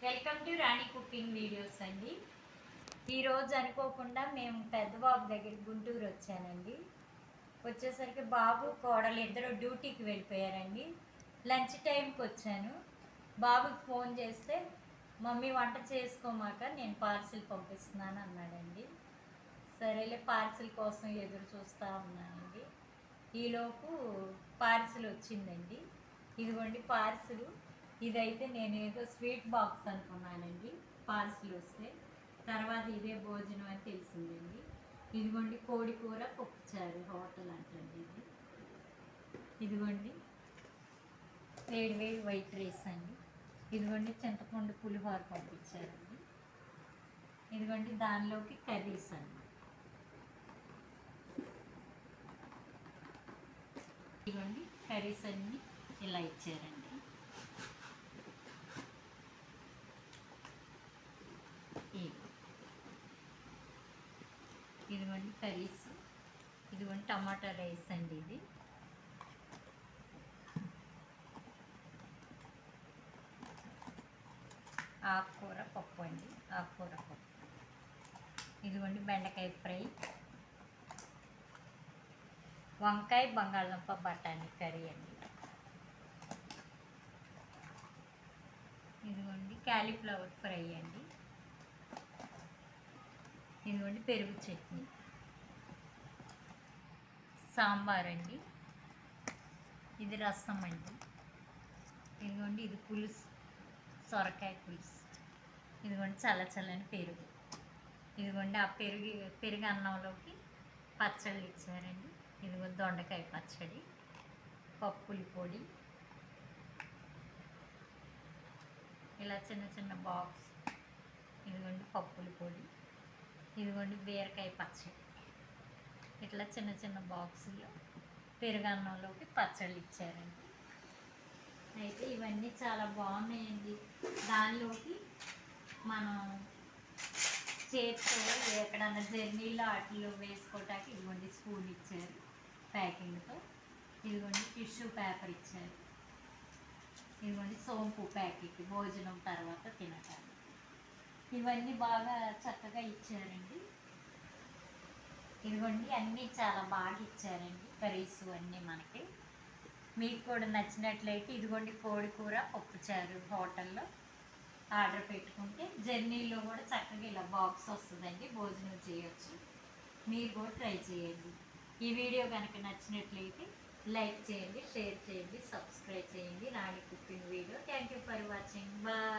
Welcome to Rani cooking videos అండి. ఈరోజు అనుకోకుండా మేము పెద్ద బాబు దగ్గరికి గుంటూరు వచ్చానండి. వచ్చేసరికి బాబు కోడలు ఇద్దరు డ్యూటీకి వెళ్ళిపోయారండి. లంచ్ టైంకి వచ్చాను. బాబుకి ఫోన్ చేస్తే మమ్మీ వంట చేసుకోమాక నేను పార్సిల్ పంపిస్తున్నాను అన్నాడండి. సరేలే పార్సిల్ కోసం ఎదురు చూస్తూ ఉన్నానండి. ఈలోపు పార్సిల్ వచ్చిందండి. ఇదిగోండి పార్సిల్. ఇదైతే నేను ఏదో స్వీట్ బాక్స్ అనుకున్నానండి. పార్సిల్ వస్తే తర్వాత ఇదే భోజనం అని తెలిసిందండి. ఇదిగోండి కోడి కూర పప్పుచారు హోటల్ అంటండి. ఇదిగోండి వేడి వేడి వైట్ రైస్ అండి. ఇదిగోండి చింతపండు పులిహోర పంపించారండి. ఇదిగోండి దానిలోకి కర్రీస్ అండి. ఇదిగోండి కర్రీస్ అన్నీ ఇలా ఇచ్చారండి. ఇదిగోండి కర్రీస్. ఇదిగోండి టమాటా రైస్ అండి. ఇది ఆకుకూర పప్పు అండి. ఆకుకూర పప్పు. ఇదిగోండి బెండకాయ ఫ్రై, వంకాయ బంగాళదుంప బఠానీ కర్రీ అండి. ఇదిగోండి క్యాలీఫ్లవర్ ఫ్రై అండి. ఇదిగోండి పెరుగు చట్నీ, సాంబార్ అండి. ఇది రసం అండి. ఇదిగోండి ఇది పులుసు, సొరకాయ పులుసు. ఇదిగోండి చల్లచల్లని పెరుగు. ఇదిగోండి ఆ పెరుగు అన్నంలోకి పచ్చళ్ళు ఇచ్చారండి. ఇదిగోండి దొండకాయ పచ్చడి, పప్పుల పొడి, ఇలా చిన్న చిన్న బాక్స్. ఇదిగోండి పప్పుల పొడి. ఇదిగోండి బీరకాయ పచ్చడి. ఇట్లా చిన్న చిన్న బాక్సుల్లో పెరుగన్నంలోకి పచ్చళ్ళు ఇచ్చారండి. అయితే ఇవన్నీ చాలా బాగున్నాయండి. దానిలోకి మనం చేతితో ఎక్కడన్నా జర్నీలో వాటిలో వేసుకోవటానికి ఇదిగోండి స్పూన్ ఇచ్చారు ప్యాకింగ్తో. ఇదిగోండి టిష్యూ పేపర్ ఇచ్చారు. ఇదిగోండి సోంపు ప్యాకెట్ భోజనం తర్వాత తినటానికి. ఇవన్నీ బాగా చక్కగా ఇచ్చారండి. ఇదిగోండి అన్నీ చాలా బాగా ఇచ్చారండి కర్రీస్ అన్నీ మనకి. మీకు కూడా నచ్చినట్లయితే ఇదిగోండి కోడి కూర పప్పుచారు హోటల్లో ఆర్డర్ పెట్టుకుంటే జర్నీలో కూడా చక్కగా ఇలా బాక్స్ వస్తుందండి. భోజనం చేయొచ్చు. మీరు కూడా ట్రై చేయండి. ఈ వీడియో కనుక నచ్చినట్లయితే లైక్ చేయండి, షేర్ చేయండి, సబ్స్క్రైబ్ చేయండి. Rani cooking video. Thank you for watching. Bye.